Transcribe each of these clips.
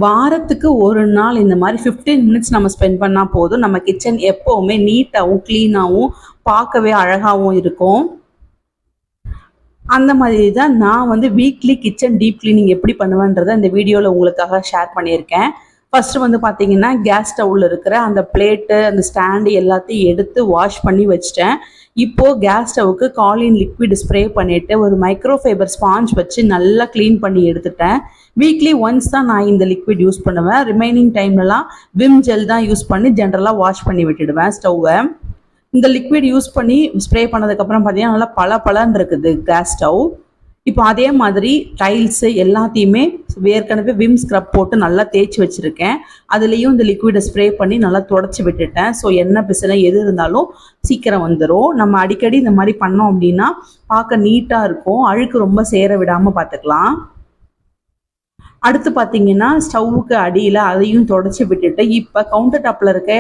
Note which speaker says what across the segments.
Speaker 1: வாரத்துக்கு ஒரு நாள் இந்த மாதிரி 15 மினிட்ஸ் நம்ம ஸ்பெண்ட் பண்ணால் போதும். நம்ம கிச்சன் எப்போவுமே நீட்டாகவும் க்ளீனாகவும் பார்க்கவே அழகாகவும் இருக்கும். அந்த மாதிரி தான் நான் வந்து வீக்லி கிச்சன் டீப் கிளீனிங் எப்படி பண்ணுவேன்றதை இந்த வீடியோவில் உங்களுக்காக ஷேர் பண்ணியிருக்கேன். ஃபஸ்ட்டு வந்து பார்த்தீங்கன்னா கேஸ் ஸ்டவ்வில் இருக்கிற அந்த பிளேட்டு அந்த ஸ்டாண்டு எல்லாத்தையும் எடுத்து வாஷ் பண்ணி வச்சிட்டேன். இப்போது கேஸ் ஸ்டவ்வுக்கு காலின் லிக்விட் ஸ்ப்ரே பண்ணிவிட்டு ஒரு மைக்ரோஃபைபர் ஸ்பாஞ்ச் வச்சு நல்லா க்ளீன் பண்ணி எடுத்துட்டேன். வீக்லி ஒன்ஸ் தான் நான் இந்த லிக்விட் யூஸ் பண்ணுவேன். ரிமைனிங் டைம்லலாம் விம் ஜெல் தான் யூஸ் பண்ணி ஜென்ரலாக வாஷ் பண்ணி விட்டுடுவேன் ஸ்டவ்வை. இந்த லிக்விட் யூஸ் பண்ணி ஸ்ப்ரே பண்ணதுக்கப்புறம் பார்த்தீங்கன்னா நல்லா பளபளன்னு இருக்குது கேஸ் ஸ்டவ். இப்போ அதே மாதிரி டைல்ஸு எல்லாத்தையுமே ஏற்கனவே விம் ஸ்க்ரப் போட்டு நல்லா தேய்ச்சி வச்சுருக்கேன். அதுலேயும் இந்த லிக்விடை ஸ்ப்ரே பண்ணி நல்லா தொடச்சி விட்டுட்டேன். ஸோ எண்ணெய் பிசுல எது இருந்தாலும் சீக்கிரம் வந்துடும். நம்ம அடிக்கடி இந்த மாதிரி பண்ணோம் அப்படின்னா பார்க்க நீட்டாக இருக்கும். அழுக்கு ரொம்ப சேர விடாமல் பார்த்துக்கலாம். அடுத்து பார்த்தீங்கன்னா ஸ்டவ்வுக்கு அடியில் அதையும் தொடச்சி விட்டுட்டு இப்போ கவுண்டர் டாப்பில் இருக்க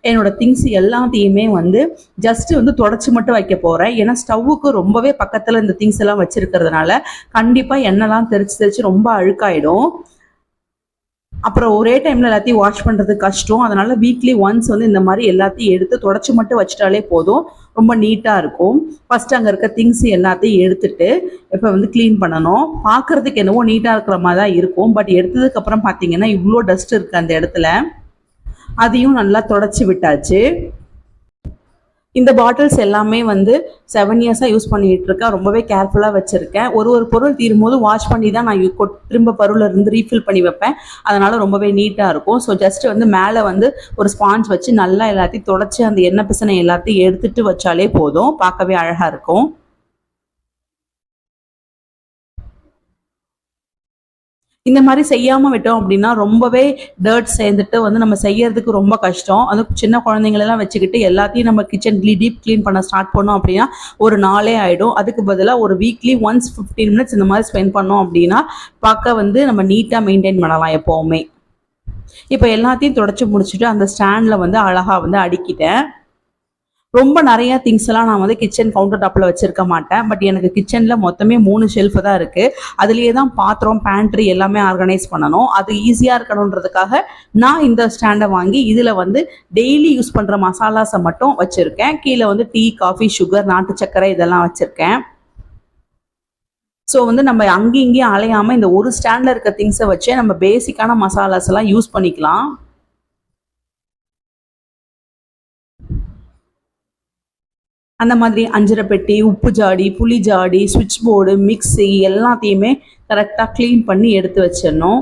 Speaker 1: என்னோட திங்ஸ் எல்லாத்தையுமே வந்து ஜஸ்ட்டு வந்து தொடச்சி மட்டும் வைக்க போகிறேன். ஏன்னா ஸ்டவ்வுக்கு ரொம்பவே பக்கத்தில் இந்த திங்ஸ் எல்லாம் வச்சுருக்கிறதுனால கண்டிப்பாக எண்ணெய்லாம் தெரிச்சு ரொம்ப அழுக்காயிடும். அப்புறம் ஒரே டைமில் எல்லாத்தையும் வாஷ் பண்ணுறது கஷ்டம். அதனால் வீக்லி ஒன்ஸ் வந்து இந்த மாதிரி எல்லாத்தையும் எடுத்து தொடச்சி மட்டும் வச்சிட்டாலே போதும், ரொம்ப நீட்டாக இருக்கும். ஃபஸ்ட்டு அங்கே இருக்க திங்ஸ் எல்லாத்தையும் எடுத்துட்டு இப்போ வந்து க்ளீன் பண்ணணும். பார்க்குறதுக்கு என்னவோ நீட்டாக இருக்கிற மாதிரி தான் இருக்கும். பட் எடுத்ததுக்கப்புறம் பார்த்தீங்கன்னா இவ்வளோ டஸ்ட் இருக்குது அந்த இடத்துல. அதையும் நல்லா தொடச்சி விட்டாச்சு. இந்த பாட்டில்ஸ் எல்லாமே வந்து 7 இயர்ஸாக யூஸ் பண்ணிகிட்டு இருக்கேன். ரொம்பவே கேர்ஃபுல்லாக வச்சுருக்கேன். ஒரு பொருள் தீரும்போது வாஷ் பண்ணி தான் நான் திரும்ப பொருளை இருந்து ரீஃபில் பண்ணி வைப்பேன். அதனால் ரொம்பவே நீட்டாக இருக்கும். ஸோ ஜஸ்ட் வந்து மேலே வந்து ஒரு ஸ்பாஞ்ச் வச்சு நல்லா எல்லாத்தையும் தொடச்சி அந்த எண்ணெய் பிசனை எல்லாத்தையும் எடுத்துகிட்டு வச்சாலே போதும், பார்க்கவே அழகாக இருக்கும். இந்த மாதிரி செய்யாமல் விட்டோம் அப்படின்னா ரொம்பவே டர்ட் சேர்ந்துட்டு வந்து நம்ம செய்யறதுக்கு ரொம்ப கஷ்டம். அதுவும் சின்ன குழந்தைங்களெல்லாம் வச்சுக்கிட்டு எல்லாத்தையும் நம்ம கிச்சன் டீப் க்ளீன் பண்ண ஸ்டார்ட் பண்ணோம் அப்படின்னா ஒரு நாளே ஆகிடும். அதுக்கு பதிலாக ஒரு வீக்லி ஒன்ஸ் 15 மினிட்ஸ் இந்த மாதிரி ஸ்பெண்ட் பண்ணோம் அப்படின்னா பார்க்க வந்து நம்ம நீட்டாக மெயின்டைன் பண்ணலாம் எப்போவுமே. இப்போ எல்லாத்தையும் தொடச்சி முடிச்சுட்டு அந்த ஸ்டாண்டில் வந்து அழகாக வந்து அடுக்கிட்டேன். ரொம்ப நிறையா திங்ஸ் எல்லாம் நான் வந்து கிச்சன் கவுண்டர் டாப்பில் வச்சுருக்க மாட்டேன். பட் எனக்கு கிச்சனில் மொத்தமே 3 ஷெல்ஃபு தான் இருக்குது. அதுலேயே தான் பாத்திரம் பேண்ட்ரி எல்லாமே ஆர்கனைஸ் பண்ணணும். அது ஈஸியாக இருக்கணுன்றதுக்காக நான் இந்த ஸ்டாண்டை வாங்கி இதில் வந்து டெய்லி யூஸ் பண்ணுற மசாலாஸை மட்டும் வச்சுருக்கேன். கீழே வந்து டீ, காஃபி, சுகர், நாட்டு சர்க்கரை இதெல்லாம் வச்சுருக்கேன். ஸோ வந்து நம்ம அங்கேயும் இங்கேயும் அலையாமல் இந்த ஒரு ஸ்டாண்டில் இருக்க திங்ஸை வச்சே நம்ம பேசிக்கான மசாலாஸ் எல்லாம் யூஸ் பண்ணிக்கலாம். அந்த மாதிரி அஞ்சரை பெட்டி, உப்பு ஜாடி, புளி ஜாடி, சுவிட்ச் போர்டு, மிக்ஸி எல்லாத்தையுமே கரெக்டாக க்ளீன் பண்ணி எடுத்து வச்சிடணும்.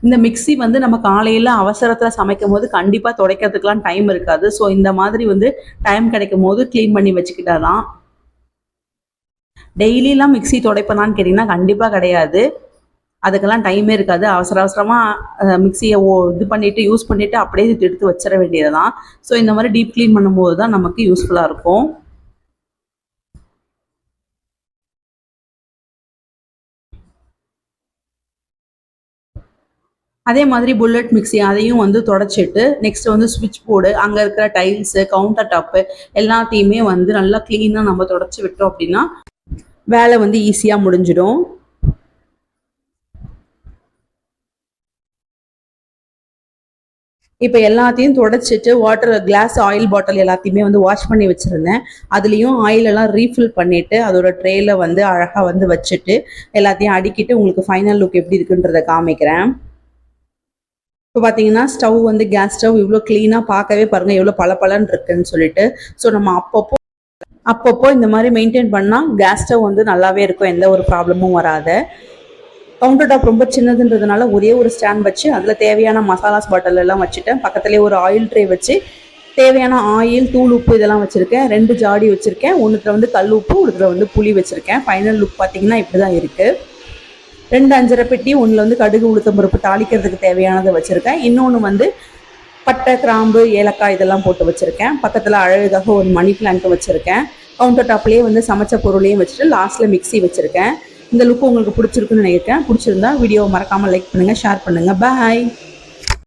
Speaker 1: இந்த மிக்ஸி வந்து நம்ம காலையில் அவசரத்தில் சமைக்கும் போது கண்டிப்பாக துடைக்கிறதுக்கெலாம் டைம் இருக்காது. ஸோ இந்த மாதிரி வந்து டைம் கிடைக்கும் போது க்ளீன் பண்ணி வச்சுக்கிட்டாதான். டெய்லியெலாம் மிக்ஸி துடைப்பனான்னு கேட்டிங்கன்னா கண்டிப்பாக கிடையாது. அதுக்கெல்லாம் டைமே இருக்காது. அவசரமாக மிக்சியை இது பண்ணிவிட்டு யூஸ் பண்ணிவிட்டு அப்படியே எடுத்து வச்சிட வேண்டியது தான். ஸோ இந்த மாதிரி டீப் க்ளீன் பண்ணும்போது தான் நமக்கு யூஸ்ஃபுல்லாக இருக்கும். அதே மாதிரி புல்லட் மிக்ஸி அதையும் வந்து தொடச்சிட்டு நெக்ஸ்ட் வந்து சுவிட்ச் போர்டு, அங்கே இருக்கிற டைல்ஸு, கவுண்டர் டாப்பு எல்லாத்தையுமே வந்து நல்லா க்ளீனாக நம்ம தொடச்சி விட்டோம் அப்படின்னா வேலை வந்து ஈஸியாக முடிஞ்சிடும். இப்போ எல்லாத்தையும் தொடச்சிட்டு கிளாஸ் ஆயில் பாட்டில் எல்லாத்தையுமே வந்து வாஷ் பண்ணி வச்சுருந்தேன். அதுலேயும் ஆயிலெல்லாம் ரீஃபில் பண்ணிவிட்டு அதோட ட்ரேயில் வந்து அழகாக வந்து வச்சுட்டு எல்லாத்தையும் அடுக்கிட்டு உங்களுக்கு ஃபைனல் லுக் எப்படி இருக்குன்றதை காமிக்கிறேன். இப்போ பார்த்தீங்கன்னா ஸ்டவ் வந்து கேஸ் ஸ்டவ் இவ்வளோ க்ளீனாக பார்க்கவே பாருங்கள் எவ்வளோ பளபளன்னு இருக்குன்னு சொல்லிட்டு. ஸோ நம்ம அப்பப்போ இந்த மாதிரி மெயின்டைன் பண்ணால் கேஸ் ஸ்டவ் வந்து நல்லாவே இருக்கும், எந்த ஒரு ப்ராப்ளமும் வராது. கவுண்டர் டாப் ரொம்ப சின்னதுன்றதுனால ஒரே ஒரு ஸ்டாண்ட் வச்சு அதில் தேவையான மசாலாஸ் பாட்டில் எல்லாம் வச்சுட்டேன். பக்கத்துலேயே ஒரு ஆயில் ட்ரே வச்சு தேவையான ஆயில், தூள், உப்பு இதெல்லாம் வச்சுருக்கேன். 2 ஜாடி வச்சுருக்கேன். ஒன்றுத்தில் வந்து கல் உப்பு, ஒன்றுத்தில் வந்து புளி வச்சுருக்கேன். ஃபைனல் லுக் பார்த்திங்கன்னா இப்படி தான் இருக்குது. 2 அஞ்சரை பெட்டி, ஒன்றில் வந்து கடுகு, உளுத்தம் பருப்பு தாளிக்கிறதுக்கு தேவையானதை வச்சுருக்கேன். இன்னொன்று வந்து பட்டை, கிராம்பு, ஏலக்காய் இதெல்லாம் போட்டு வச்சுருக்கேன். பக்கத்தில் அழகாக ஒரு மணி பிளான்ட் வச்சுருக்கேன். கவுண்டர் டாப்லேயே வந்து சமைச்ச பொருளையும் வச்சுட்டு லாஸ்ட்டில் மிக்ஸி வச்சுருக்கேன். இந்த லுக் உங்களுக்கு பிடிச்சிருக்குன்னு நினைக்கிறேன். பிடிச்சிருந்தா வீடியோவை மறக்காமல் லைக் பண்ணுங்கள், ஷேர் பண்ணுங்கள். பாய்.